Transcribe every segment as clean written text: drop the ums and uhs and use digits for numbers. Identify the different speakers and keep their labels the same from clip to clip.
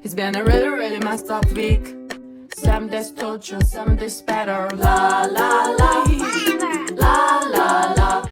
Speaker 1: It's been a really, really messed up week. Some days torture, some days better. La la la, la la la.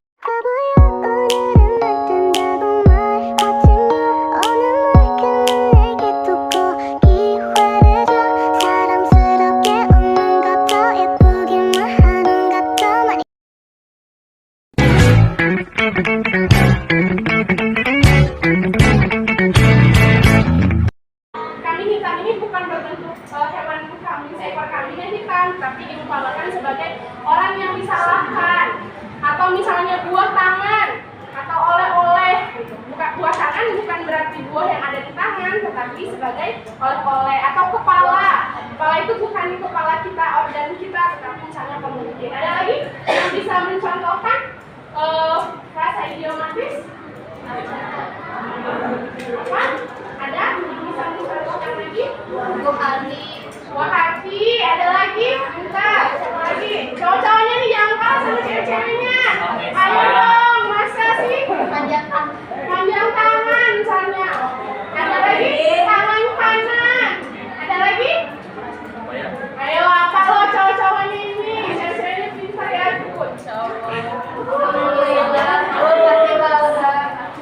Speaker 2: Kambing hitam ini bukan berbentuk hewan kambing seekor kambing yang hitam, tapi diumpamakan sebagai orang yang disalahkan, atau misalnya buah tangan atau oleh-oleh. Buah tangan bukan berarti buah yang ada di tangan, tetapi sebagai oleh-oleh. Atau kepala. Kepala itu bukan kepala kita, organ kita, tetapi misalnya pemungkit. Ada lagi yang bisa mencontohkan rasa idiomatis? Apa? Ada? Bisa mencontohkan lagi? Buah hati. Buah hati. Ada lagi? Bentar. Siapa lagi? Cowok-cowoknya nih jangan kalah sama cewek-ceweknya. Ayo dong. Masa sih? Panjang tangan misalnya. Ada lagi? Tangan kanan. Ada lagi? Ayo apa lo cowok-cowoknya ini? Cewek-ceweknya pintar ya.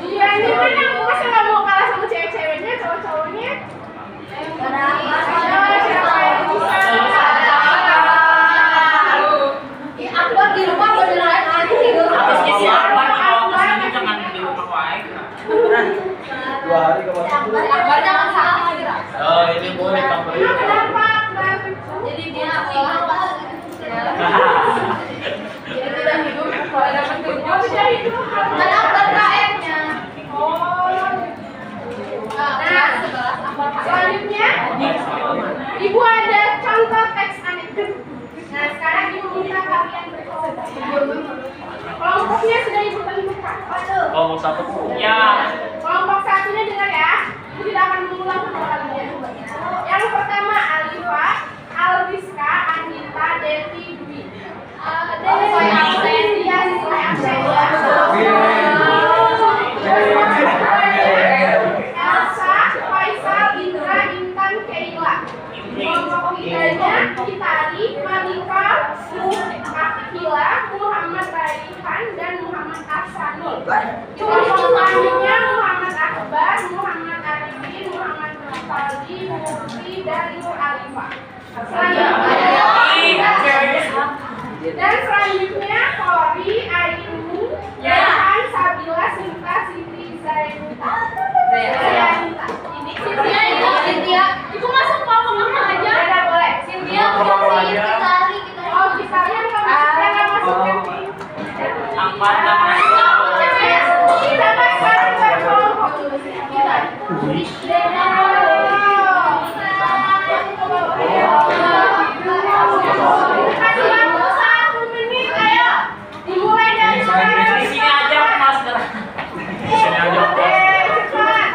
Speaker 2: Iya ini kan yang masa nggak mau kalah sama cewek-ceweknya, cowok-cowoknya. Siapa yang bisa? Akbar di rumah beneran lagi tidur.
Speaker 3: Habisnya siapa kalau kesini jangan di rumah wae.
Speaker 4: 2 hari kemarin.
Speaker 2: Akbar jangan salah lagi.
Speaker 3: Oh ini boleh kamu.
Speaker 2: Kenapa? Jadi dia apa? Jadi tidak hidup kalau ada petunjuk tidak hidup. Ada Akbar KM-nya. Oh. Nah, selanjutnya Ibu ada contoh teks anekdot. Nah, sekarang Ibu minta kalian berkonsentrasi. Kelompoknya sudah Ibu tentukan.
Speaker 3: Kelompok satu. Ya.
Speaker 2: Kelompok satunya dengar ya. Ibu tidak akan mengulang kedua kalinya. Yang pertama Alifa, Alriska, Anita, Devi, Dwi. Sesuai absen dia, sesuai absen ya. Elsa, Faisal, Indra, Intan, Keila. Kelompok tiganya Kitari, Malika, Akila, Muhammad Raihan, dan Muhammad Ahsanul. Kelompok selanjutnya Muhammad Akbar, Muhammad Arifin, Muhammad Nufali, Murti, dan Nur Alifah. Dan selanjutnya Kori, Ainu, Yahan, Sabila, Sinta, Siti, Zainita. Ini Cynthia. Itu masuk kelompok apa aja? Tidak boleh. Cynthia, Kitari. Oh, Kitari yang nggak masuk kan?
Speaker 3: Apa namanya?
Speaker 2: Kita masuk ke kelompok Kitari. Kasih waktu 1 menit, ayo. Dimulai dari sekarang.
Speaker 3: Di sini aja Mas. Di sini aja.
Speaker 2: Cepat.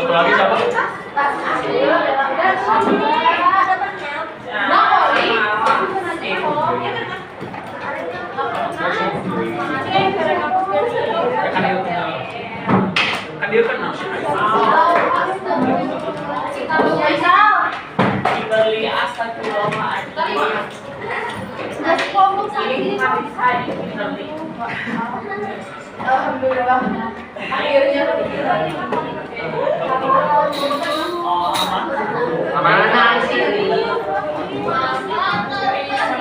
Speaker 3: Lagi siapa? Kan dia kenal. Dibeli astagfirullahaladzim.
Speaker 2: Alhamdulillah. Akhirnya
Speaker 3: Mana sih?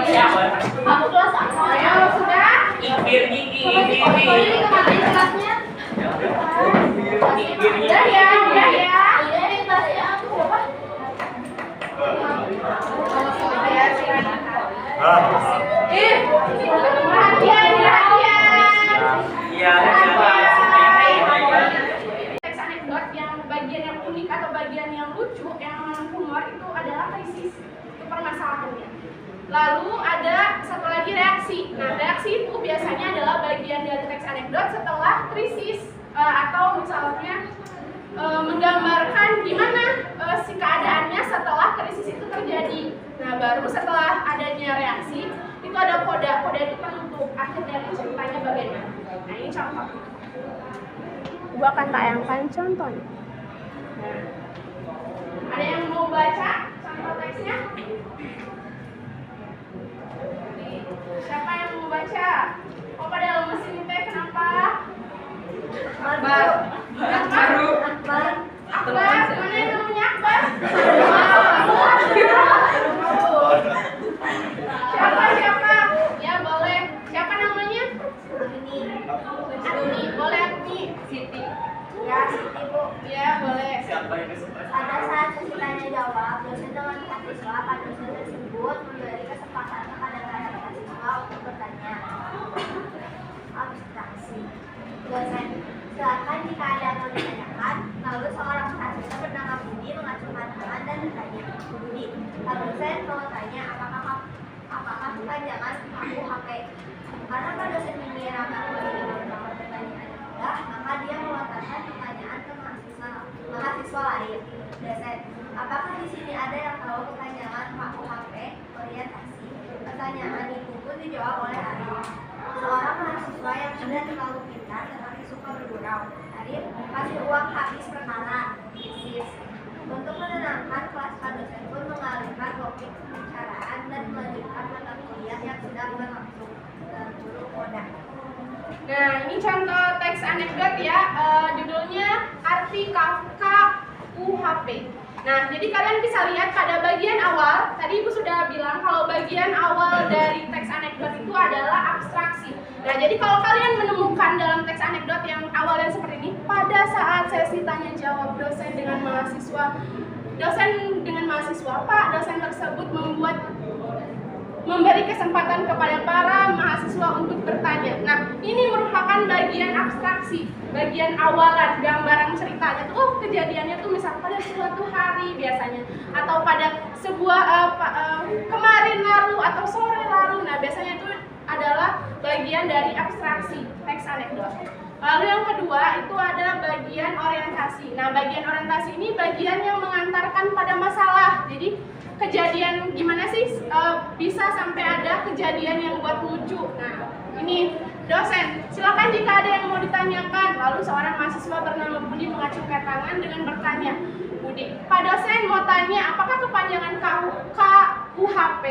Speaker 3: Siapa?
Speaker 2: kamu kelas apa? Ayo sudah.
Speaker 3: Ikir gigi.
Speaker 2: Kemarin kelasnya. Udah ya, udah ya. Ini tasnya aku apa? Ya, silakan. Perhatian.
Speaker 3: Ya,
Speaker 2: Teks anekdot yang bagian yang unik atau bagian yang lucu, yang humor itu adalah krisis, itu permasalahannya. Lalu ada satu lagi reaksi. Nah, reaksi itu biasanya adalah bagian dari teks anekdot setelah krisis atau misalnya menggambarkan gimana si keadaannya setelah krisis itu terjadi. Nah, baru setelah adanya reaksi itu ada kode. Kode itu penutup akhir dari ceritanya bagaimana. Nah, ini contoh. Gua akan tayangkan contohnya. Nah, ada yang mau baca contoh teksnya? Siapa yang mau baca? Oh, pada lemes ini teh kenapa? Akbar. Akbar, mana yang namanya Akbar? Siapa? Ya boleh. Siapa namanya? Agni. Boleh Agni. Siti.
Speaker 5: Ya, Siti Bu.
Speaker 2: Ya boleh.
Speaker 3: Siapa yang kesukaan?
Speaker 5: Pada saat sesi tanya jawab, dosen dengan mahasiswa pada dosen tersebut memberi kesempatan kepada mahasiswa untuk bertanya. Abstraksi. Dosen, silakan jika ada yang mau ditanyakan. Lalu seorang mahasiswa bernama Budi mengacungkan tangan dan bertanya. Budi, Pak dosen mau tanya apakah kepanjangan aku HP? Karena Pak dosen mengira bahwa ini merupakan pertanyaan yang mudah, maka dia melontarkan pertanyaan ke mahasiswa lain. Dosen, apakah di sini ada yang tahu kepanjangan HUHP orientasi? Pertanyaan itu pun dijawab oleh Arif, seorang mahasiswa yang tidak terlalu pintar tetapi suka bergurau. Arif, kasih uang habis perkara, krisis. Untuk menenangkan kelas, Pak dosen pun mengalihkan topik pembicaraan dan melanjutkan mata kuliah yang sedang berlangsung. Guru Koda.
Speaker 2: Nah, ini contoh teks anekdot ya, judulnya arti KUHP. Nah, jadi kalian bisa lihat pada bagian awal, tadi Ibu sudah bilang kalau bagian awal dari teks anekdot itu adalah abstraksi. Nah, jadi kalau kalian menemukan dalam teks anekdot yang awalnya seperti ini, pada saat sesi tanya jawab dosen dengan mahasiswa, Pak, dosen tersebut memberi kesempatan kepada para mahasiswa untuk bertanya. Nah, ini merupakan bagian abstraksi, bagian awalan, gambaran ceritanya tuh, kejadiannya tuh misal pada suatu hari biasanya, atau pada sebuah kemarin lalu atau sore lalu. Nah, biasanya itu adalah bagian dari abstraksi teks anekdot. Lalu yang kedua itu ada bagian orientasi. Nah, bagian orientasi ini bagian yang mengantarkan pada masalah. Jadi kejadian gimana sih bisa sampai ada kejadian yang buat lucu. Nah, ini dosen, silakan jika ada yang mau ditanyakan. Lalu seorang mahasiswa bernama Budi mengacungkan tangan dengan bertanya, Budi, Pak dosen mau tanya apakah kepanjangan KUHP?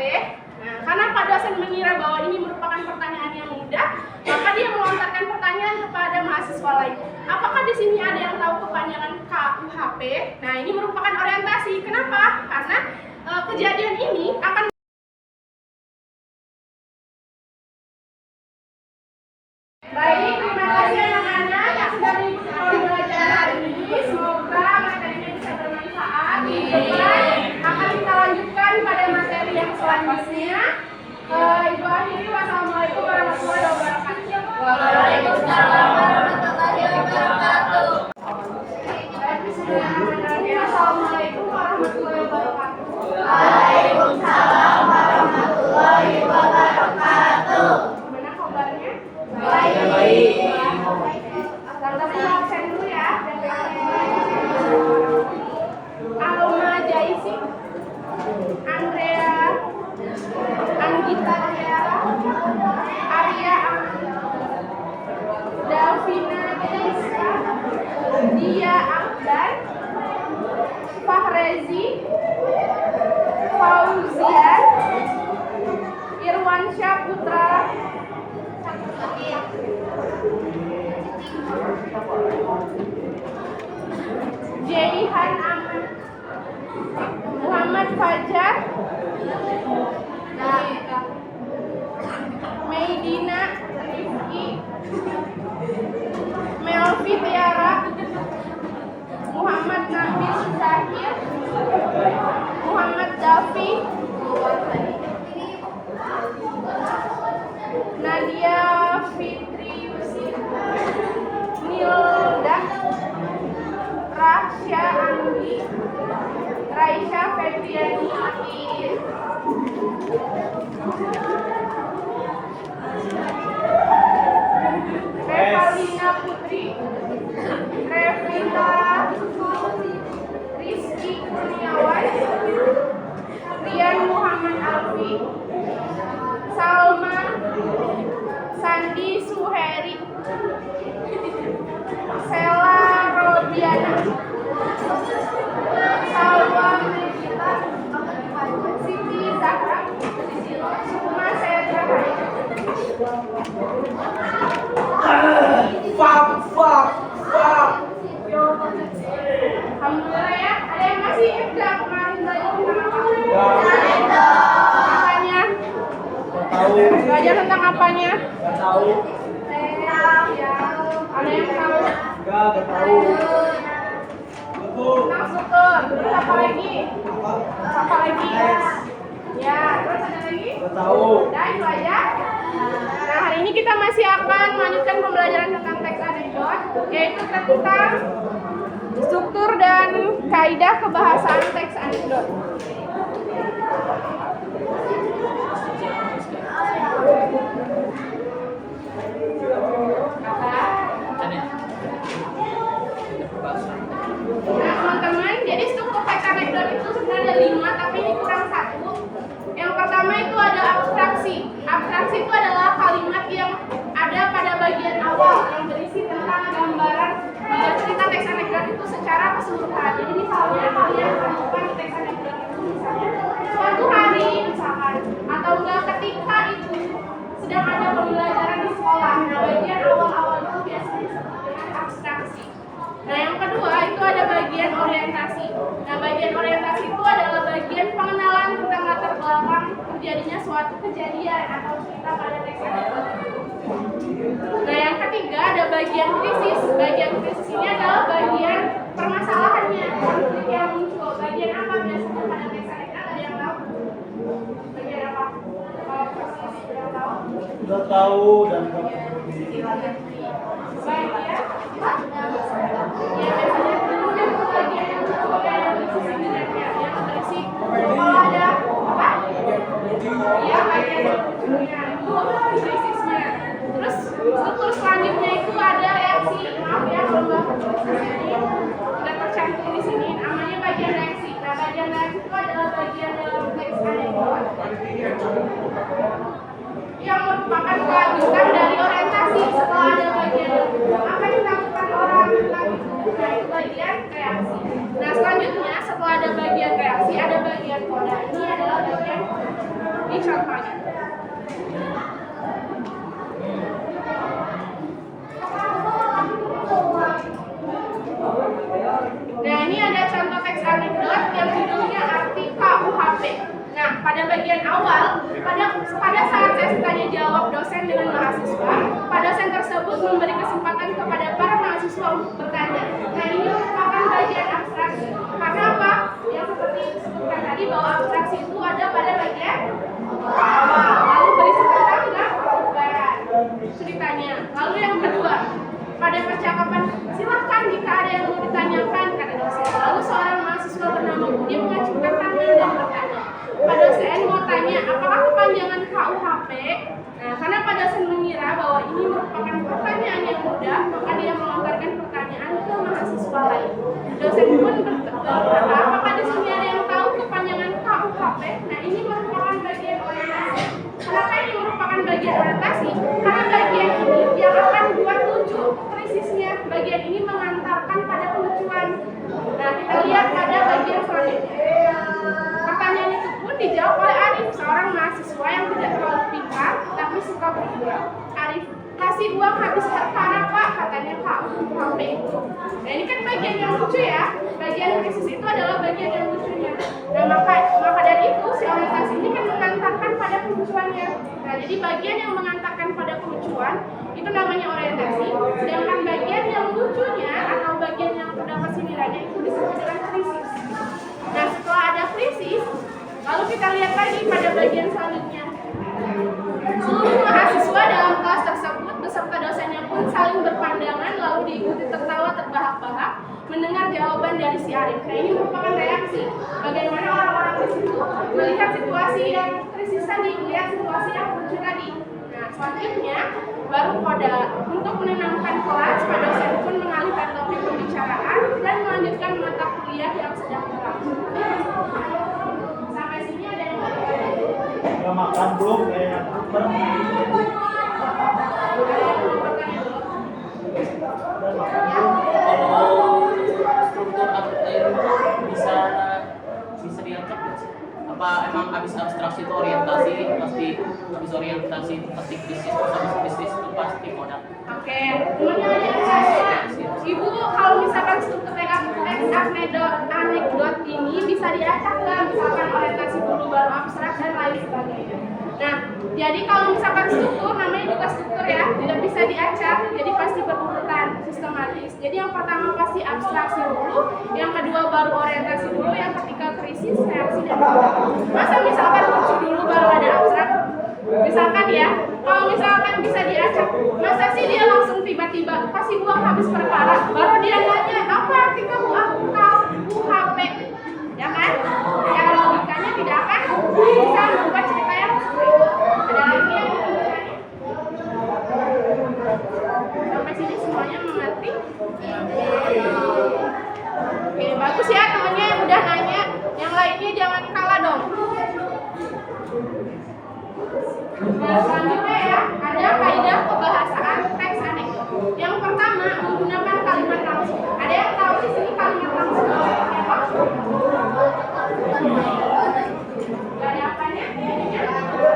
Speaker 2: Nah, karena Pak dosen mengira bahwa ini merupakan pertanyaan yang mudah, maka dia melontarkan pertanyaan kepada mahasiswa lain. Apakah di sini ada yang tahu kepanjangan KUHP? Nah, ini merupakan orientasi. Kenapa? Karena kejadian ini akan baik, terima kasih anak-anak yang sudah mengikuti pembelajaran hari ini. Semoga materinya bisa bermanfaat. Akan kita lanjutkan pada materi yang selanjutnya. Ibu akhiri, wassalamualaikum warahmatullahi wabarakatuh.
Speaker 5: Waalaikumsalam warahmatullahi wabarakatuh.
Speaker 2: Assalamualaikum warahmatullahi wabarakatuh.
Speaker 5: Waalaikumsalam warahmatullahi wabarakatuh.
Speaker 2: Gimana kabarnya?
Speaker 5: Baik.
Speaker 2: Teman-teman absen dulu ya. Alma Jaisi, Andrea, Anggita Tiara, Arya Davina Desa, Dia Akbar, Fahrezi, Fauzian, Irwansyah Putra, Jaihan Ahmad, Muhammad Fajar, Meidina Rifki, Melvi Tiara, Muhammad Nabil Zahir, Muhammad Dafi, Nadia Fitri Yusif, Andi, Raisya Febriani Atin, Revalina Putri, Revita Rizky Kurniawan, Rian Muhammad Alfi, Salma Sandi Suheri, Sela Rodiana, Salwa Megita, Siti Zahra, Sukma Sedra.
Speaker 4: Fuck.
Speaker 2: Alhamdulillah ya, ada yang masih ingat kemarin belajar tentang apa? Apanya?
Speaker 4: Tahu.
Speaker 2: Belajar tentang apanya?
Speaker 4: Gak tahu.
Speaker 2: Ya, ada yang tahu?
Speaker 4: Gak tahu. Betul.
Speaker 2: Tentang struktur. Terus apa lagi? Apa lagi? Ya, terus ada lagi?
Speaker 4: Gak tahu.
Speaker 2: Udah itu aja. Nah, hari ini kita masih akan melanjutkan pembelajaran tentang teks anekdot, yaitu tentang struktur dan kaidah kebahasaan teks anekdot. Nah, teman-teman, jadi struktur teks anekdot itu sebenarnya ada 5, tapi ini kurang 1. Yang pertama itu ada abstraksi. Abstraksi itu adalah kalimat yang ada pada bagian awal yang berisi tentang gambaran cerita teks anekdot itu secara keseluruhan. Jadi misalnya kalian menemukan teks anekdot itu misalnya suatu hari misalkan, atau enggak ketika itu sedang ada pembelajaran di sekolah. Nah, bagian awal-awal itu biasanya disebut dengan abstraksi. Nah, yang kedua itu ada bagian orientasi. Nah, bagian orientasi itu adalah bagian pengenalan tentang latar belakang terjadinya suatu kejadian atau cerita pada teks anekdot. Nah, yang ketiga ada bagian krisis. Bagian krisis ini adalah bagian permasalahannya, konflik yang muncul. Bagian apa biasanya pada teks anekdot? Ada yang tahu? Bagian apa? Kalau krisis, ada yang tahu?
Speaker 4: Gak tahu dan gak perlu
Speaker 2: Bagian ya biasanya kemudian bagian yang krisis ini yang berisi kalau ada apa? Iya, bagian lucunya itu krisisnya. Terus struktur selanjutnya itu ada reaksi. Maaf ya kalau nggak tulisannya ini nggak tercantum di sini. Namanya bagian reaksi. Nah, bagian reaksi itu adalah bagian dalam teks anekdot yang merupakan kelanjutan dari orientasi. Setelah ada bagian apa yang dilakukan orang tentang itu, nah itu bagian reaksi. Nah, selanjutnya setelah ada bagian reaksi ada bagian koda. Ini adalah bagian di contohnya. Nah, ini ada contoh teks anekdot yang judulnya arti KUHP. Nah, pada bagian awal, pada saat sesi tanya jawab dosen dengan mahasiswa, Pak dosen tersebut memberi kesempatan kepada para mahasiswa untuk bertanya. Nah, ini merupakan bagian abstraksi. Karena apa? Yang seperti disebutkan tadi bahwa abstraksi itu ada pada bagian awal, lalu berisi tentang gambaran ceritanya. Lalu yang kedua, pada percakapan, silahkan jika ada yang mau ditanyakan, kata dosen. Lalu seorang mahasiswa bernama Budi mengajukan tangan dan bertanya. Pak dosen mau tanya, apakah kepanjangan KUHP? Nah, karena Pak dosen mengira bahwa ini merupakan pertanyaan yang mudah, maka dia melontarkan pertanyaan ke mahasiswa lain. Dosen pun berkata, apakah di sini ada yang tahu kepanjangan KUHP? Nah, ini merupakan bagian orientasi. Kenapa ini merupakan bagian orientasi? Karena bagian ini yang akan buat lucu krisisnya. Bagian ini mengantarkan pada kelucuan. Nah, kita lihat pada bagian selanjutnya. Pertanyaan itu pun dijawab oleh Arif, seorang mahasiswa yang tidak terlalu pintar tapi suka bergurau. Arif, kasih uang habis terkara Pak, katanya KUHP itu. Nah, ini kan bagian yang lucu ya. Bagian krisis itu adalah bagian yang lucunya. Nah, maka dari itu si orientasi ini kan mengantarkan pada kelucuannya. Nah, jadi bagian yang mengantarkan pada kelucuan itu namanya orientasi. Sedangkan bagian yang lucunya atau bagian yang terdapat sindirannya itu disebut dengan krisis. Nah, setelah ada krisis, lalu kita lihat lagi pada bagian selanjutnya. Seluruh mahasiswa dalam kelas tersebut beserta dosennya pun saling berpandangan lalu diikuti tertawa terbahak-bahak mendengar jawaban dari si Arif. Nah, ini merupakan reaksi bagaimana orang-orang di situ melihat situasi yang krisis tadi, melihat situasi yang lucu tadi. Nah, selanjutnya baru Koda. Untuk menenangkan kelas, Pak dosen pun mengalihkan topik pembicaraan dan melanjutkan mata kuliah yang sedang berlangsung. Sampai sini ada yang mau bertanya?
Speaker 4: Udah makan belum? Kayaknya belum.
Speaker 2: Ada yang mau bertanya belum?
Speaker 4: Udah makan belum?
Speaker 3: Kalau struktur bisa diacak nggak sih? Apa emang habis abstraksi itu orientasi pasti habis orientasi itu pasti krisis, terus habis krisis itu pasti Koda.
Speaker 2: Oke, temennya ada yang tanya. Ibu, kalau misalkan struktur anekdot ini bisa diacak nggak? Misalkan orientasi dulu baru abstrak dan lain sebagainya. Nah, jadi kalau misalkan struktur, namanya juga struktur ya, tidak bisa diacak, jadi pasti berurutan, sistematis. Jadi yang pertama pasti abstraksi dulu, yang kedua baru orientasi dulu, yang ketiga krisis, reaksi, dan masa misalkan lucu dulu baru ada abstrak? Misalkan ya, kalau misalkan bisa diacak, masa sih dia langsung tiba-tiba pasti buang habis perkara, baru dia nanya apa arti kamu UHP, ya kan? Secara logikanya tidak akan bisa membuat cerita yang seperti itu. Ada lagi yang mau bertanya? Sampai sini semuanya mengerti? Oke, bagus ya temennya yang udah nanya. Yang lainnya jangan kalah dong. Nah, selanjutnya ya, ada kaidah kebahasaan teks anekdot. Yang pertama, menggunakan kalimat langsung. Ada yang tahu di sini kalimat langsung seperti apa? Gak ada apanya? Yang kedua,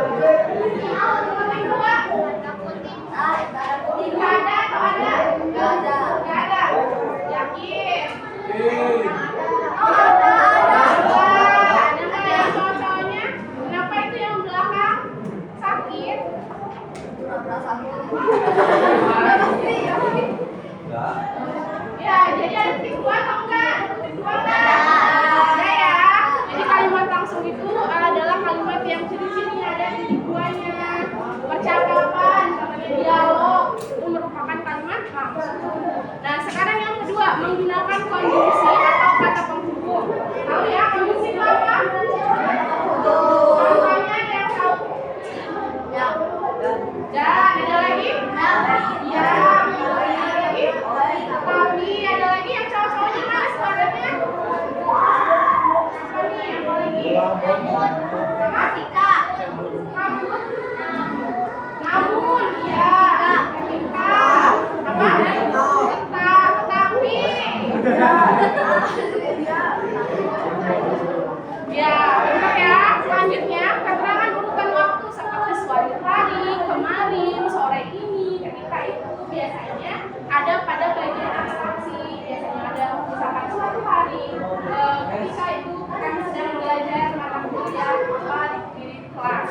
Speaker 2: gak ada atau ada? Gak ada. Yakin? Oh, ada. Ada nggak ya cowok-cowoknya? Kenapa itu yang belakang sakit? Ya, jadi ada titik dua atau enggak? Ada ya. Jadi kalimat langsung itu adalah kalimat yang ciri-cirinya ada titik duanya. Percakapan, namanya dialog, itu merupakan kalimat langsung. Nah, sekarang yang kedua, menggunakan konjungsi atau kata penghubung. Tahu ya, konjungsi itu apa? Contohnya ada yang tahu? Dan ada lagi? Ya, ada lagi? Tapi ada lagi yang cowok-cowoknya mana sebenarnya? Apa nih? Apa lagi? Namun, ya. Ketika. Apa? Tetapi. Ya, benar ya. Selanjutnya, keterangan urutan waktu seperti suatu hari, kemarin, sore ini, ketika itu biasanya ada pada bagian abstraksi. Biasanya ada misalkan suatu hari, ketika itu kami sedang belajar mata kuliah apa di kelas.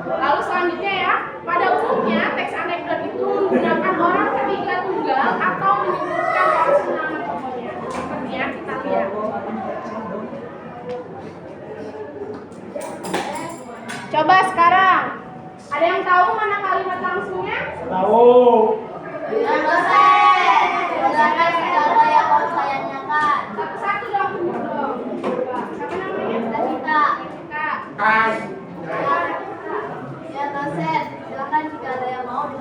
Speaker 2: Lalu selanjutnya ya, pada umumnya teks anekdot itu menggunakan orang ketiga tunggal atau menyebutkan langsung nama tokohnya. Seperti yang kita lihat. Coba sekarang, ada yang tahu mana kalimat langsungnya?
Speaker 4: Tahu.
Speaker 2: Satu-satu dong, dong. Coba, siapa namanya? Kita.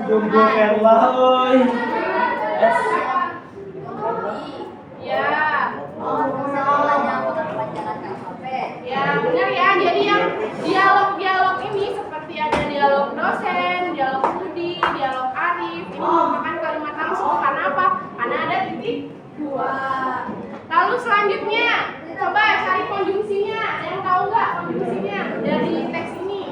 Speaker 4: Jumbo Erla, oi.
Speaker 2: Ya. Ya, benar ya. Jadi yang dialog-dialog ini seperti ada dialog dosen, dialog Budi, dialog Arif, ini merupakan kalimat langsung. Karena apa? Karena ada titik dua. Lalu selanjutnya, coba cari konjungsinya. Ada yang tahu nggak konjungsinya dari teks ini?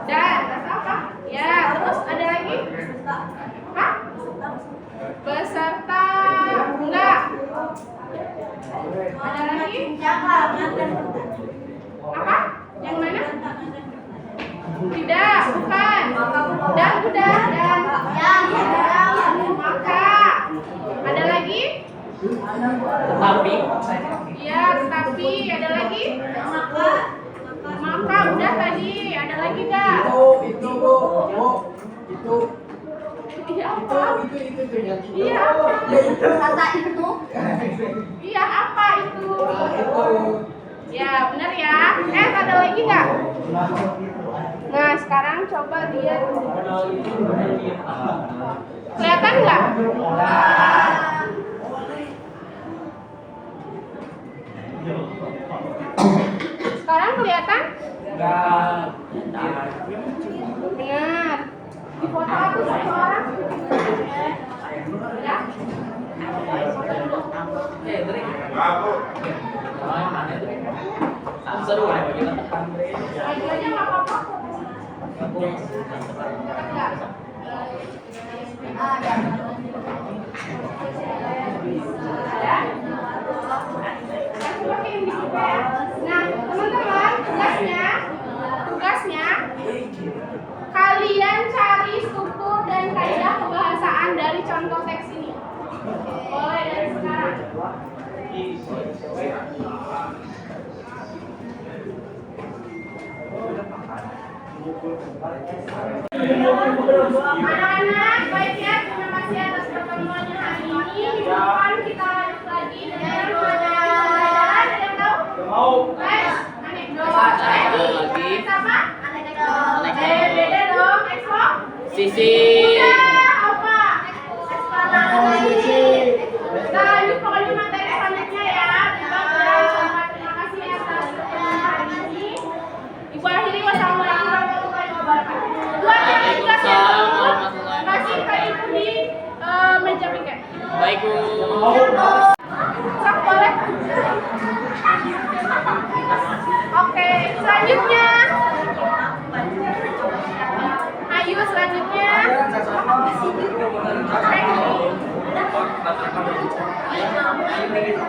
Speaker 2: Dan apa? Ya, terus ada lagi? Hah? Beserta enggak? Ada lagi? Apa? Yang mana? Tidak, bukan. Dan udah dan
Speaker 4: Itu
Speaker 2: Iya apa?
Speaker 4: itu yang itu.
Speaker 2: Iya apa?
Speaker 5: Kata itu.
Speaker 2: Iya apa itu?
Speaker 4: Itu.
Speaker 2: Ya benar ya. Ada lagi nggak?
Speaker 4: Nah, itu.
Speaker 2: Nah sekarang coba dia
Speaker 3: Ada itu benar
Speaker 2: kelihatan nggak? Sekarang kelihatan?
Speaker 4: Enggak.
Speaker 2: Benar. Di foto aku satu orang. Ya.
Speaker 3: Seru ya bagi kita.
Speaker 2: Lagi aja nggak apa-apa. Enggak. Ya. Aku pakai yang di sini ya. Nah, teman-teman, tugasnya kalian cari struktur dan kaidah kebahasaan dari contoh teks ini. Mulai dari sekarang. Anak-anak, baik ya, terima kasih atas pertemuannya hari ini. Minggu depan kita lanjut lagi dengan pelajaran. Ada yang tahu?
Speaker 4: Mau.
Speaker 2: Baik, anekdot.
Speaker 3: Lagi.
Speaker 2: Sama?
Speaker 5: Anekdot.
Speaker 2: Beda dong, Expo.
Speaker 3: Sisi.
Speaker 2: Apa? Kita lanjut pokoknya materi selanjutnya ya. Terima kasih atas pertemuan hari ini. Ibu akhiri wassalamualaikum warahmatullahi wabarakatuh. Buat yang tugasnya belum, kasih ke ibu di meja piket.
Speaker 3: Baik Bu.
Speaker 2: Sok boleh? Oke, selanjutnya. Ayo selanjutnya.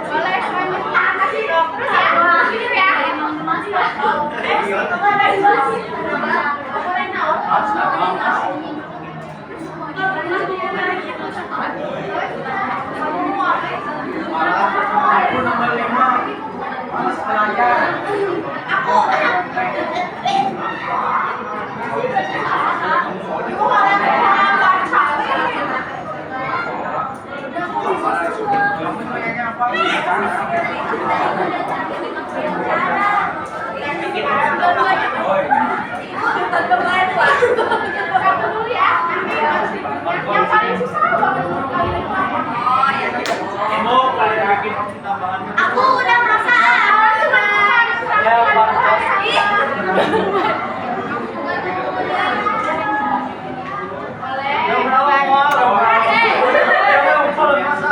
Speaker 2: Boleh selanjutnya. Kasih terus ya. Kirim ya.
Speaker 4: Aku nomor 5. Mas belajar. Kamu tanyanya apa?
Speaker 2: Satu dulu ya. Yang paling susah banget untuk kalian.
Speaker 4: Kamu paling yakin tambahan.
Speaker 5: Aku udah merasa.
Speaker 4: Ya, Pak. Yang berapa mau? Yang berapa masa?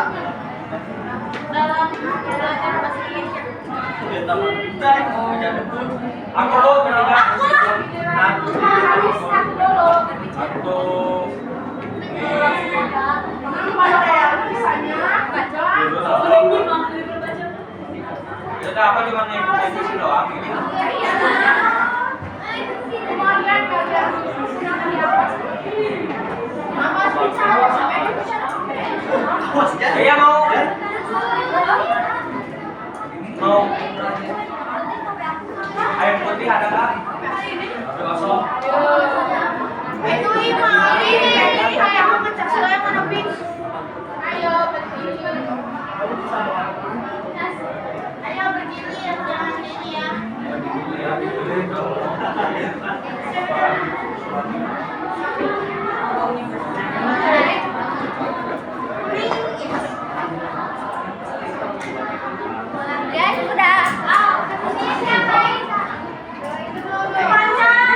Speaker 4: Aku lo berapa?
Speaker 2: Habis satu dulu.
Speaker 4: Satu.
Speaker 2: Kalau misalnya baca.
Speaker 4: Kita apa cuma ngikutin doang ini?
Speaker 2: Kemudian kalian sudah Mama bicara sampai
Speaker 4: Iya mau. Mau. Air putih ada nggak? Ada kosong.
Speaker 2: itu ini kayak mau ngecek saya mana pin. Ayo berdiri. Ayo berdiri ya, jangan ini ya.
Speaker 5: Ya sudah. Ini siapa ini? Panjang.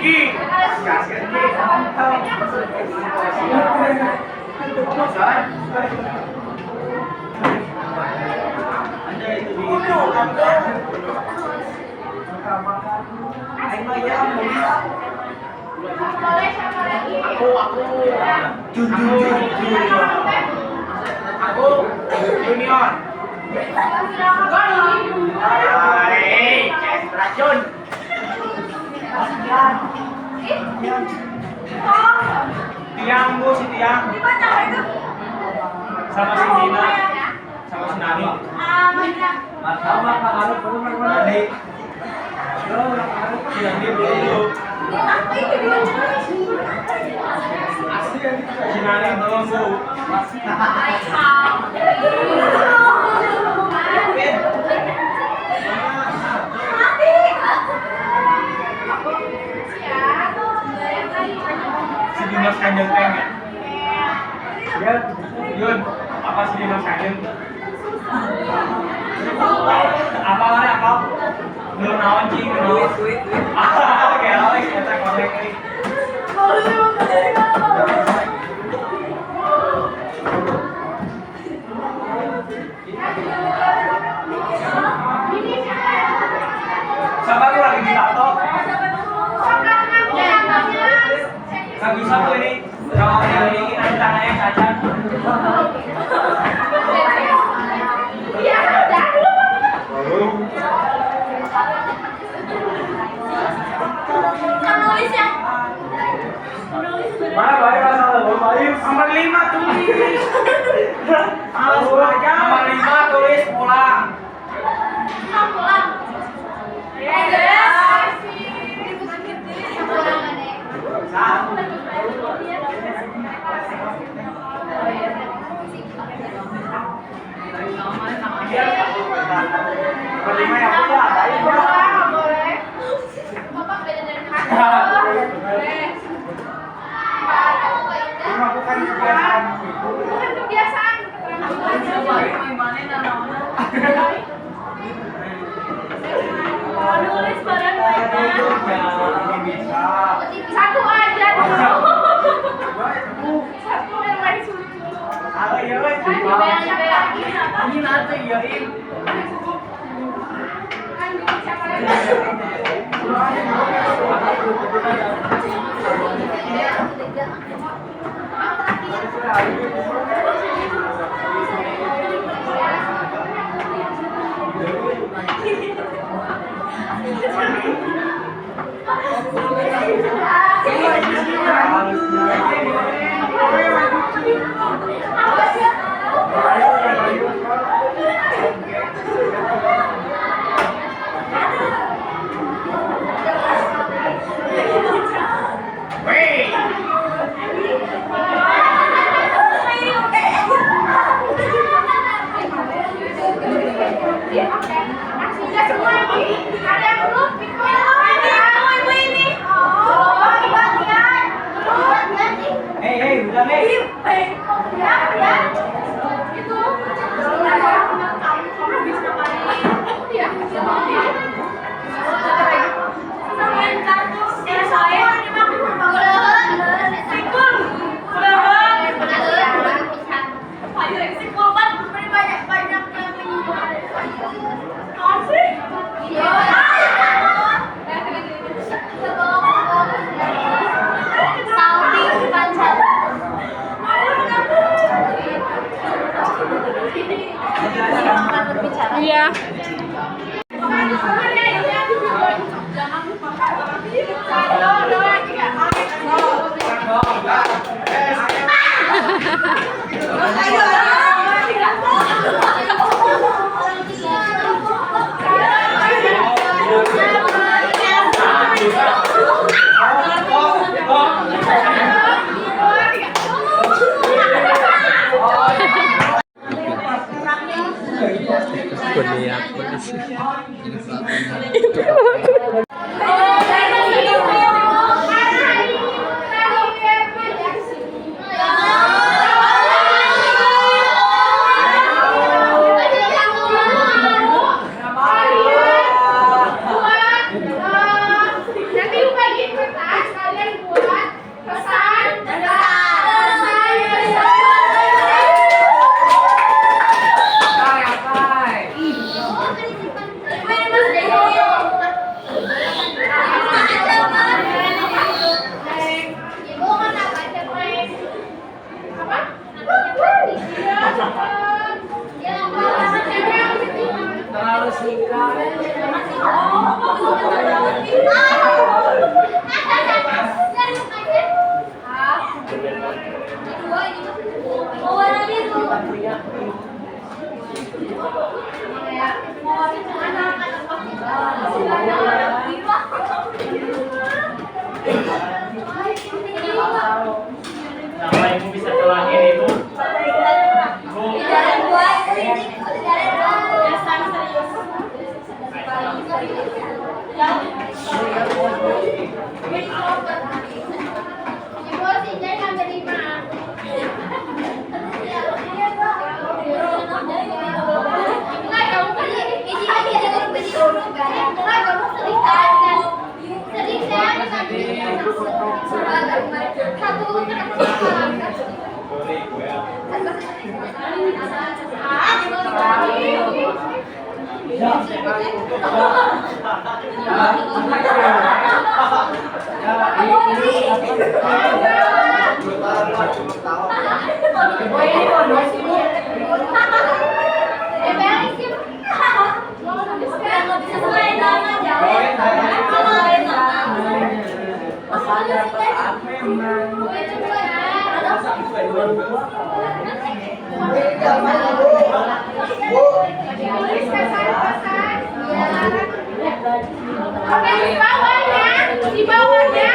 Speaker 4: Ki. Kasih Ki. Ada itu di.
Speaker 2: Boleh siapa lagi?
Speaker 3: Aku junior. Hai, racun. Tiang bu, si Tiang. Sama si Dina, sama si Nani. Sama Kak Arif, mana nih? Tiang dia belum. Si Nani belum bu. Si Dimas Kanjeng Teng ya? Ya, Yun, apa si Dimas Kanjeng? Apa lah ya kau? Belum nawan sih, belum. Oke, Alex, kita kontak ini. Siapa tuh lagi ditato? Gak bisa tuh ini. Kalau yang ini nanti tangannya cacat.
Speaker 2: Iya, dah. Nulis ya.
Speaker 4: Mana baik masalah lo, baik. Nomor 5 tulis. Alas aja. Nomor 5 tulis pulang.
Speaker 2: Pulang.
Speaker 4: Nomor 5 yang punya.
Speaker 2: Boleh. Bapak beda dari
Speaker 4: Lima bukan kebiasaan.
Speaker 2: bukan kebiasaan. Nulis barang
Speaker 4: Bisa.
Speaker 2: satu aja dulu. Satu yang paling sulit dulu.
Speaker 4: Kalau iya wes. Ini nanti iyain.
Speaker 2: Siapa lagi? Sudah semua ini. Ada yang belum? Ibu ini. Oh, gantian.
Speaker 4: Hei, udah nih.
Speaker 2: Ya. Itu. Kamu bisa main. Iya. Main kartu. Saya sikul. Sikul banyak yang Iya. Nanti lupa gitu,
Speaker 5: Mau warna biru.
Speaker 4: Kenapa ibu bisa celangin ibu? Ibu.
Speaker 2: Di bawahnya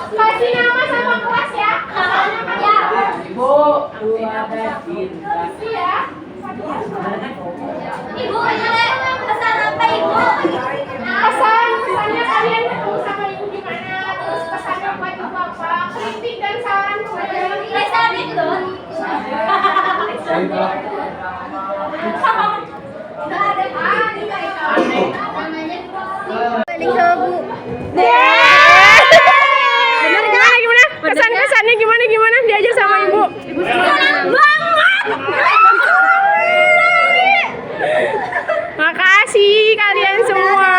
Speaker 2: kasih nama sama kelas ya.
Speaker 3: Ibu, ada
Speaker 2: Ya.
Speaker 5: Ibu, pesan apa ibu?
Speaker 2: Pesannya kalian ketemu sama ibu gimana? Terus pesannya buat ibu apa? Kritik dan saran kepada
Speaker 5: Pesan itu.
Speaker 2: Gimana? Kesan-kesannya gimana? Diajar sama ibu. Makasih kalian semua.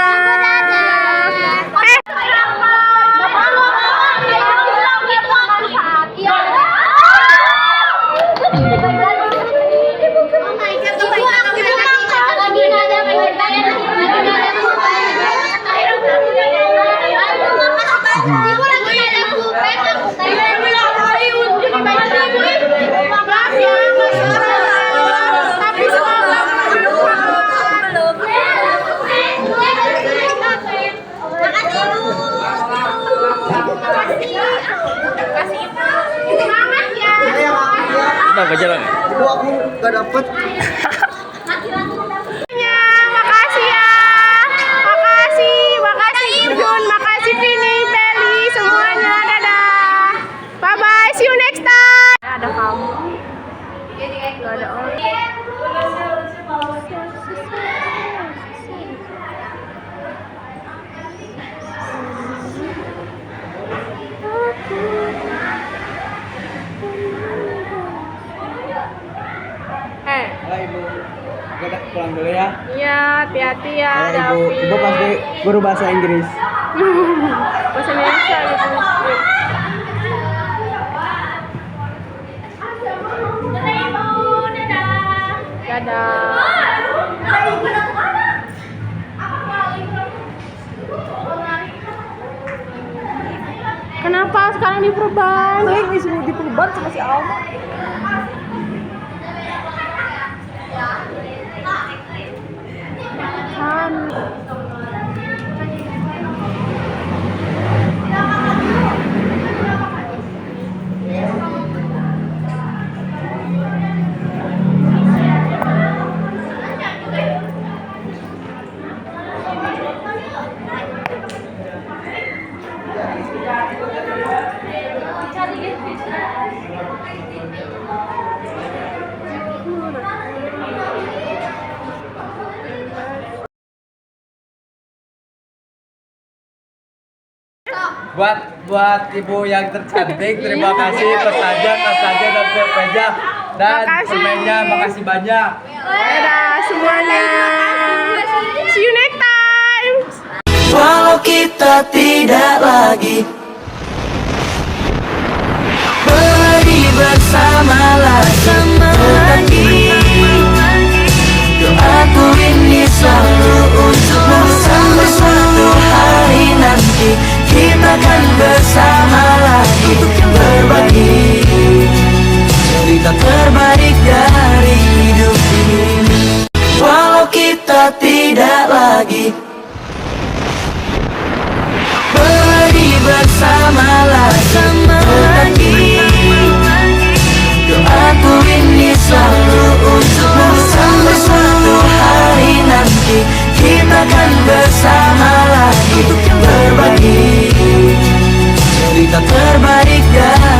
Speaker 6: Kenapa jalan?
Speaker 7: Ibu aku gak dapet.
Speaker 2: Makasih ya. Makasih Jun, makasih Vini, Beli, semuanya. Dadah. Bye bye, see you next time. Ada kamu. Gak ada orang.
Speaker 7: Halo ibu, gue pulang dulu ya.
Speaker 2: Iya, hati-hati ya,
Speaker 7: Halo ibu,
Speaker 2: Davi.
Speaker 7: ibu pasti guru bahasa Inggris.
Speaker 2: Bahasa Indonesia gitu. Dadah. Kenapa sekarang di Perban?
Speaker 7: Ini semua di Perban sama si Alma. Buat ibu yang tercantik, terima kasih pesaja dan peja dan permennya, makasih banyak.
Speaker 2: Dadah semuanya. See you next time.
Speaker 8: Walau kita tidak lagi pergi bersamalah lagi. Doaku ini selalu untukmu sampai suatu hari nanti kita akan bersama lagi berbagi. cerita terbaik dari hidup ini. Walau kita tidak lagi pergi bersama lagi, tetapi doaku ini selalu untukmu. Sampai suatu hari nanti kita akan bersama lagi, berbagi cerita terbaik dari